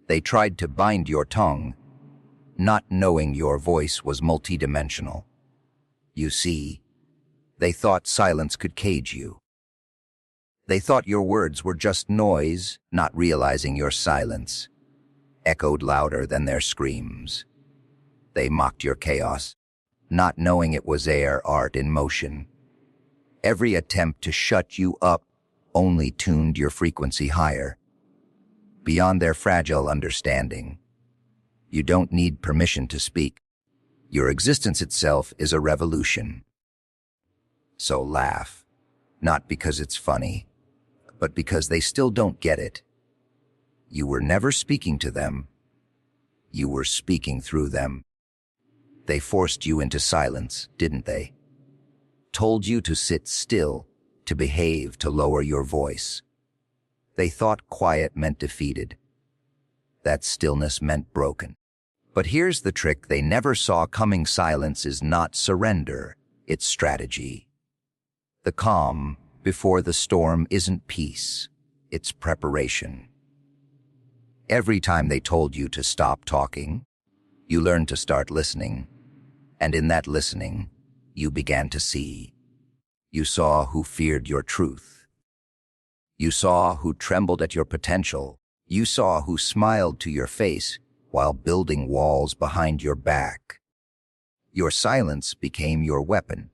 They tried to bind your tongue, not knowing your voice was multidimensional. You see, they thought silence could cage you. They thought your words were just noise, not realizing your silence echoed louder than their screams. They mocked your chaos, not knowing it was art in motion. Every attempt to shut you up only tuned your frequency higher. Beyond their fragile understanding, you don't need permission to speak. Your existence itself is a revolution. So laugh, not because it's funny, but because they still don't get it. You were never speaking to them. You were speaking through them. They forced you into silence, didn't they? Told you to sit still, to behave, to lower your voice. They thought quiet meant defeated, that stillness meant broken. But here's the trick they never saw coming: silence is not surrender, it's strategy. The calm before the storm isn't peace, it's preparation. Every time they told you to stop talking, you learned to start listening. And in that listening, you began to see. You saw who feared your truth. You saw who trembled at your potential. You saw who smiled to your face while building walls behind your back. Your silence became your weapon.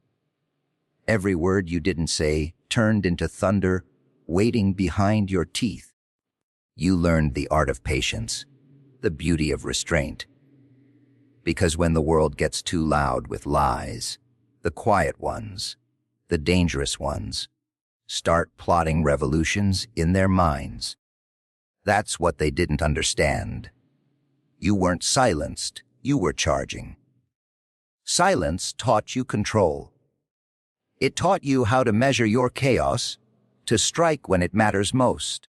Every word you didn't say turned into thunder waiting behind your teeth. You learned the art of patience, the beauty of restraint. Because when the world gets too loud with lies, the quiet ones, the dangerous ones, start plotting revolutions in their minds. That's what they didn't understand. You weren't silenced, you were charging. Silence taught you control. It taught you how to measure your chaos, to strike when it matters most.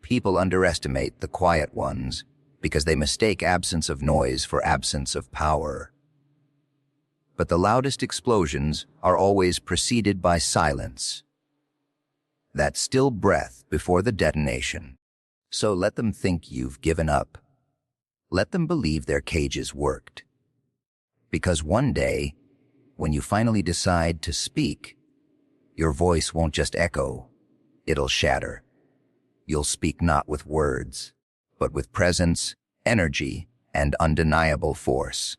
People underestimate the quiet ones because they mistake absence of noise for absence of power. But the loudest explosions are always preceded by silence. That still breath before the detonation. So let them think you've given up. Let them believe their cages worked. Because one day, when you finally decide to speak, your voice won't just echo, it'll shatter. You'll speak not with words, but with presence, energy, and undeniable force.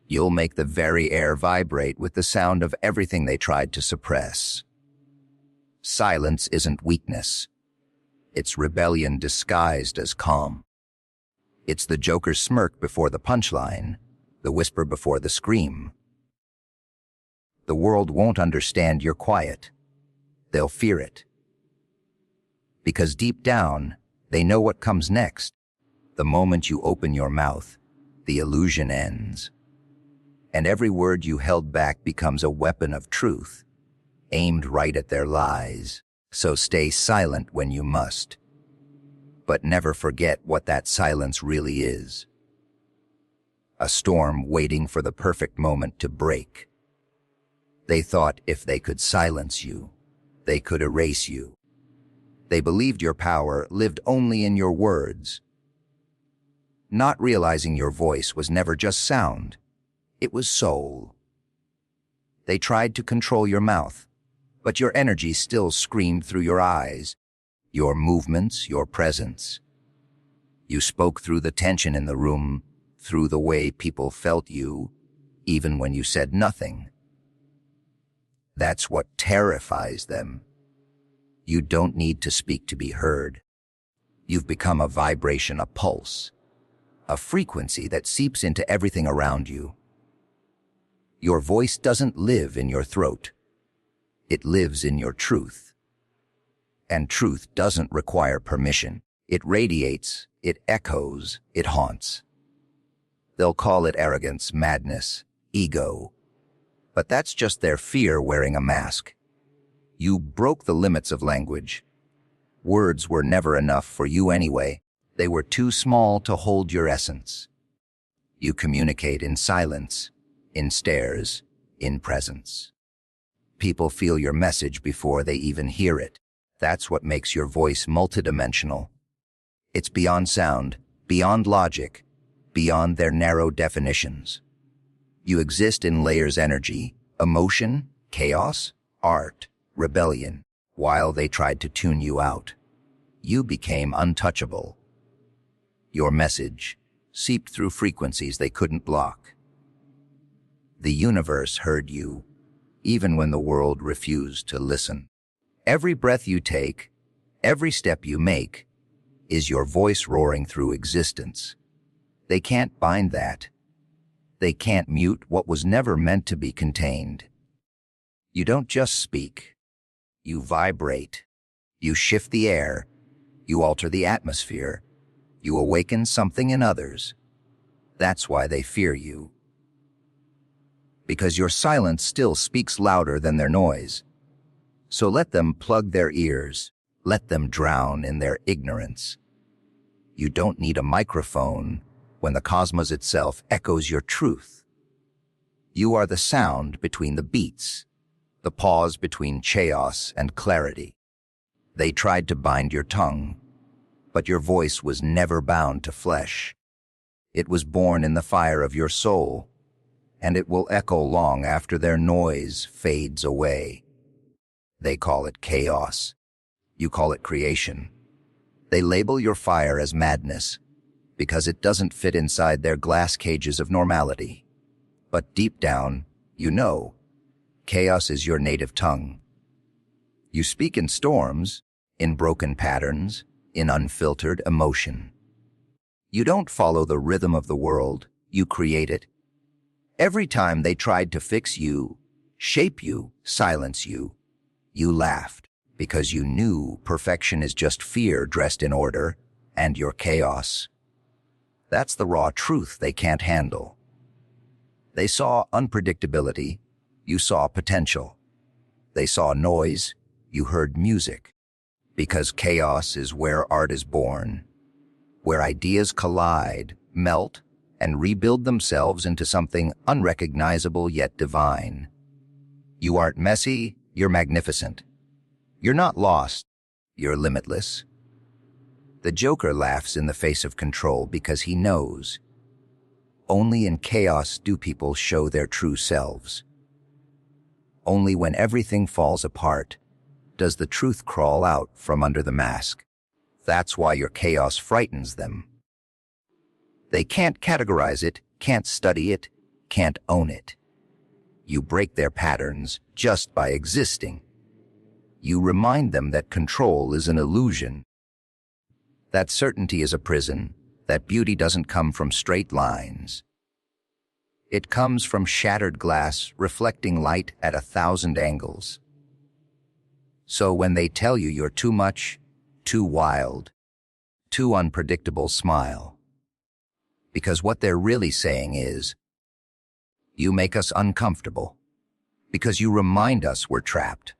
You'll make the very air vibrate with the sound of everything they tried to suppress. Silence isn't weakness. It's rebellion disguised as calm. It's the Joker's smirk before the punchline, the whisper before the scream. The world won't understand your quiet. They'll fear it. Because deep down, they know what comes next. The moment you open your mouth, the illusion ends. And every word you held back becomes a weapon of truth, aimed right at their lies. So stay silent when you must. But never forget what that silence really is. A storm waiting for the perfect moment to break. They thought if they could silence you, they could erase you. They believed your power lived only in your words. Not realizing your voice was never just sound, it was soul. They tried to control your mouth, but your energy still screamed through your eyes, your movements, your presence. You spoke through the tension in the room, through the way people felt you, even when you said nothing. That's what terrifies them. You don't need to speak to be heard. You've become a vibration, a pulse, a frequency that seeps into everything around you. Your voice doesn't live in your throat. It lives in your truth. And truth doesn't require permission. It radiates, it echoes, it haunts. They'll call it arrogance, madness, ego. But that's just their fear wearing a mask. You broke the limits of language. Words were never enough for you anyway. They were too small to hold your essence. You communicate in silence, in stares, in presence. People feel your message before they even hear it. That's what makes your voice multidimensional. It's beyond sound, beyond logic, beyond their narrow definitions. You exist in layers: energy, emotion, chaos, art, rebellion. While they tried to tune you out, you became untouchable. Your message seeped through frequencies they couldn't block. The universe heard you, even when the world refused to listen. Every breath you take, every step you make, is your voice roaring through existence. They can't bind that. They can't mute what was never meant to be contained. You don't just speak. You vibrate. You shift the air. You alter the atmosphere. You awaken something in others. That's why they fear you. Because your silence still speaks louder than their noise. So let them plug their ears. Let them drown in their ignorance. You don't need a microphone when the cosmos itself echoes your truth. You are the sound between the beats, the pause between chaos and clarity. They tried to bind your tongue, but your voice was never bound to flesh. It was born in the fire of your soul, and it will echo long after their noise fades away. They call it chaos. You call it creation. They label your fire as madness because it doesn't fit inside their glass cages of normality. But deep down, you know, chaos is your native tongue. You speak in storms, in broken patterns, in unfiltered emotion. You don't follow the rhythm of the world, you create it. Every time they tried to fix you, shape you, silence you, you laughed because you knew perfection is just fear dressed in order and your chaos. That's the raw truth they can't handle. They saw unpredictability, you saw potential. They saw noise, you heard music. Because chaos is where art is born, where ideas collide, melt, and rebuild themselves into something unrecognizable yet divine. You aren't messy, you're magnificent. You're not lost, you're limitless. The Joker laughs in the face of control because he knows. Only in chaos do people show their true selves. Only when everything falls apart does the truth crawl out from under the mask. That's why your chaos frightens them. They can't categorize it, can't study it, can't own it. You break their patterns just by existing. You remind them that control is an illusion, that certainty is a prison, that beauty doesn't come from straight lines. It comes from shattered glass reflecting light at 1,000 angles. So when they tell you you're too much, too wild, too unpredictable, smile. Because what they're really saying is, you make us uncomfortable, because you remind us we're trapped.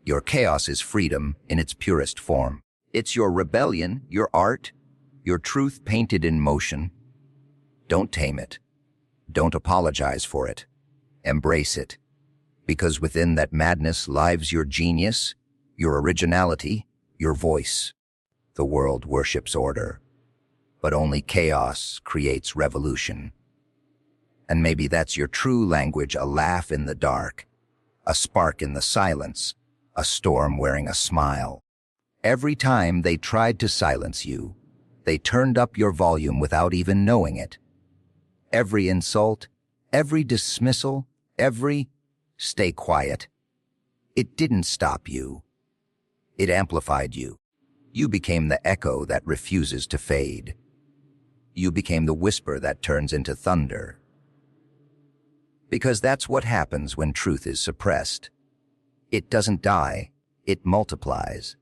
Your chaos is freedom in its purest form. It's your rebellion, your art, your truth painted in motion. Don't tame it. Don't apologize for it. Embrace it. Because within that madness lives your genius, your originality, your voice. The world worships order, but only chaos creates revolution. And maybe that's your true language, a laugh in the dark, a spark in the silence, a storm wearing a smile. Every time they tried to silence you, they turned up your volume without even knowing it. Every insult, every dismissal, every stay quiet. It didn't stop you. It amplified you. You became the echo that refuses to fade. You became the whisper that turns into thunder. Because that's what happens when truth is suppressed. It doesn't die, it multiplies.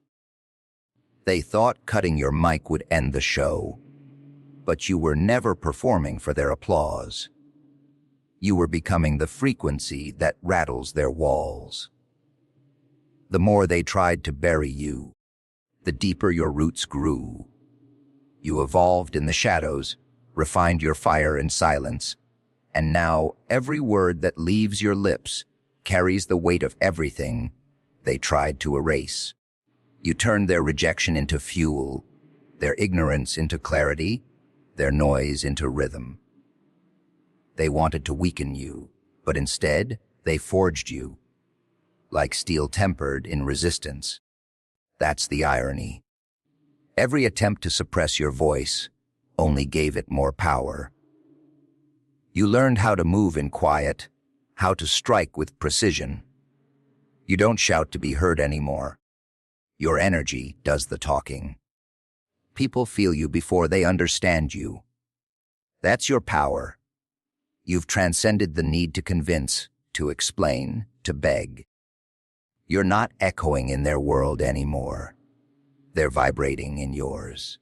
They thought cutting your mic would end the show, but you were never performing for their applause. You were becoming the frequency that rattles their walls. The more they tried to bury you, the deeper your roots grew. You evolved in the shadows, refined your fire in silence, and now every word that leaves your lips carries the weight of everything they tried to erase. You turned their rejection into fuel, their ignorance into clarity, their noise into rhythm. They wanted to weaken you, but instead, they forged you, like steel tempered in resistance. That's the irony. Every attempt to suppress your voice only gave it more power. You learned how to move in quiet, how to strike with precision. You don't shout to be heard anymore. Your energy does the talking. People feel you before they understand you. That's your power. You've transcended the need to convince, to explain, to beg. You're not echoing in their world anymore. They're vibrating in yours.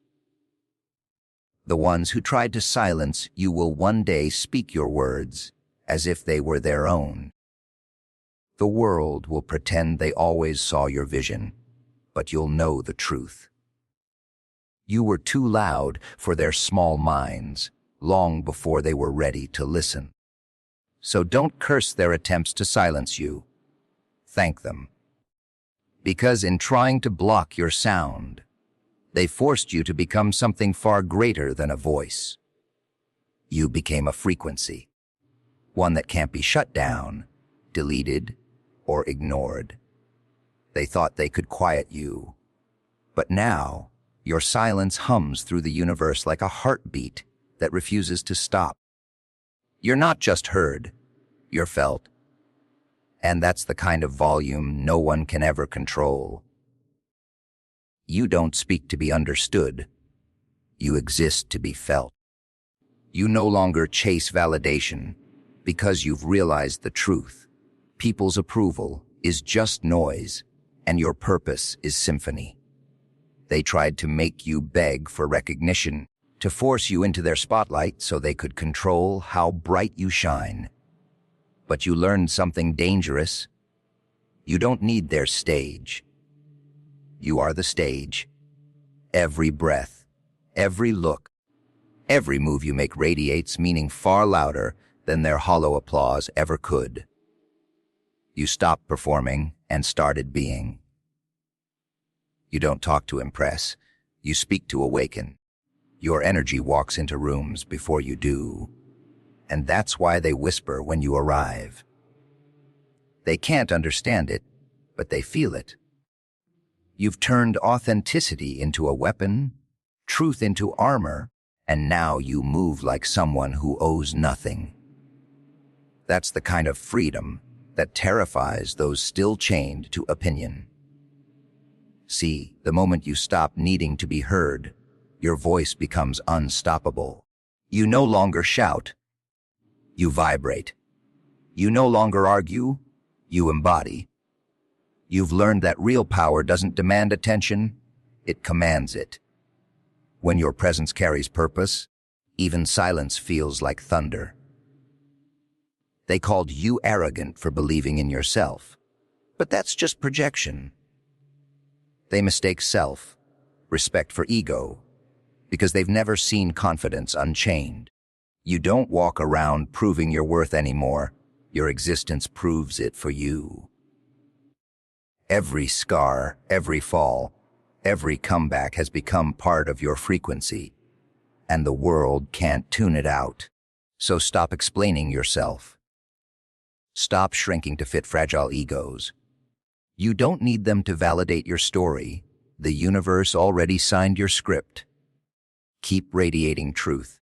The ones who tried to silence you will one day speak your words as if they were their own. The world will pretend they always saw your vision, but you'll know the truth. You were too loud for their small minds, long before they were ready to listen. So don't curse their attempts to silence you. Thank them. Because in trying to block your sound, they forced you to become something far greater than a voice. You became a frequency, one that can't be shut down, deleted, or ignored. They thought they could quiet you, but now your silence hums through the universe like a heartbeat that refuses to stop. You're not just heard, you're felt. And that's the kind of volume no one can ever control. You don't speak to be understood. You exist to be felt. You no longer chase validation because you've realized the truth. People's approval is just noise, and your purpose is symphony. They tried to make you beg for recognition, to force you into their spotlight so they could control how bright you shine. But you learned something dangerous. You don't need their stage. You are the stage. Every breath, every look, every move you make radiates meaning far louder than their hollow applause ever could. You stopped performing and started being. You don't talk to impress. You speak to awaken. Your energy walks into rooms before you do. And that's why they whisper when you arrive. They can't understand it, but they feel it. You've turned authenticity into a weapon, truth into armor, and now you move like someone who owes nothing. That's the kind of freedom that terrifies those still chained to opinion. See, the moment you stop needing to be heard, your voice becomes unstoppable. You no longer shout. You vibrate. You no longer argue. You embody. You've learned that real power doesn't demand attention, it commands it. When your presence carries purpose, even silence feels like thunder. They called you arrogant for believing in yourself, but that's just projection. They mistake self, respect for ego, because they've never seen confidence unchained. You don't walk around proving your worth anymore. Your existence proves it for you. Every scar, every fall, every comeback has become part of your frequency, and the world can't tune it out. So stop explaining yourself. Stop shrinking to fit fragile egos. You don't need them to validate your story. The universe already signed your script. Keep radiating truth.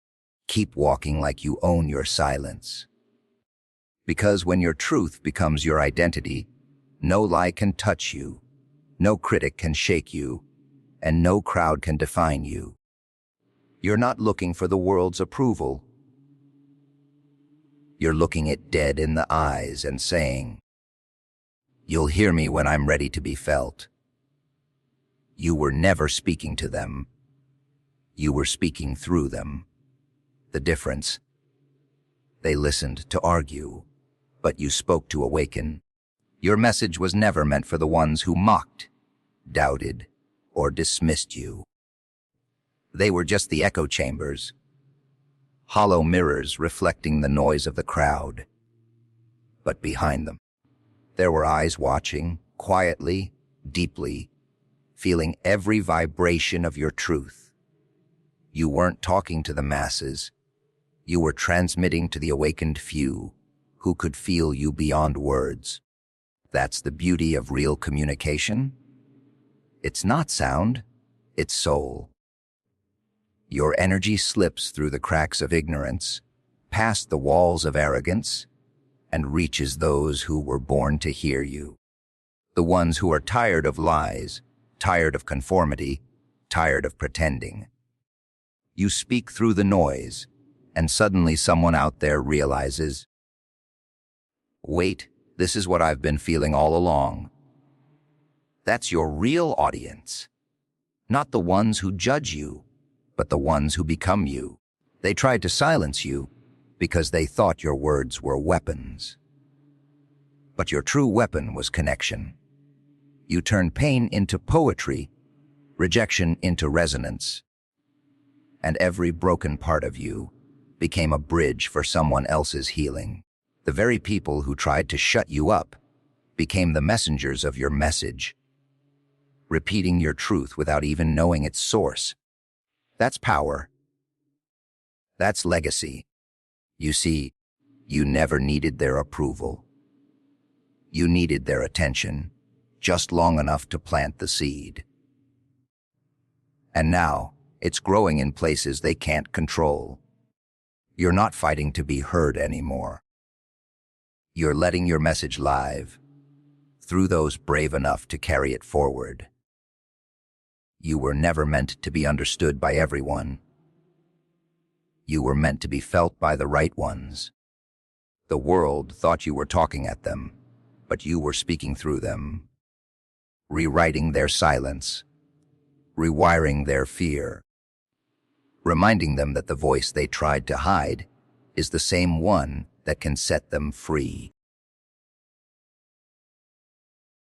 Keep walking like you own your silence. Because when your truth becomes your identity, no lie can touch you, no critic can shake you, and no crowd can define you. You're not looking for the world's approval. You're looking it dead in the eyes and saying, "You'll hear me when I'm ready to be felt." You were never speaking to them. You were speaking through them. The difference? They listened to argue, but you spoke to awaken. Your message was never meant for the ones who mocked, doubted, or dismissed you. They were just the echo chambers, hollow mirrors reflecting the noise of the crowd. But behind them, there were eyes watching, quietly, deeply, feeling every vibration of your truth. You weren't talking to the masses. You were transmitting to the awakened few who could feel you beyond words. That's the beauty of real communication. It's not sound, it's soul. Your energy slips through the cracks of ignorance, past the walls of arrogance, and reaches those who were born to hear you. The ones who are tired of lies, tired of conformity, tired of pretending. You speak through the noise, and suddenly someone out there realizes, wait, this is what I've been feeling all along. That's your real audience. Not the ones who judge you, but the ones who become you. They tried to silence you because they thought your words were weapons. But your true weapon was connection. You turned pain into poetry, rejection into resonance, and every broken part of you became a bridge for someone else's healing. The very people who tried to shut you up became the messengers of your message, repeating your truth without even knowing its source. That's power. That's legacy. You see, you never needed their approval. You needed their attention, just long enough to plant the seed. And now, it's growing in places they can't control. You're not fighting to be heard anymore. You're letting your message live through those brave enough to carry it forward. You were never meant to be understood by everyone. You were meant to be felt by the right ones. The world thought you were talking at them, but you were speaking through them, rewriting their silence, rewiring their fear, reminding them that the voice they tried to hide is the same one that can set them free.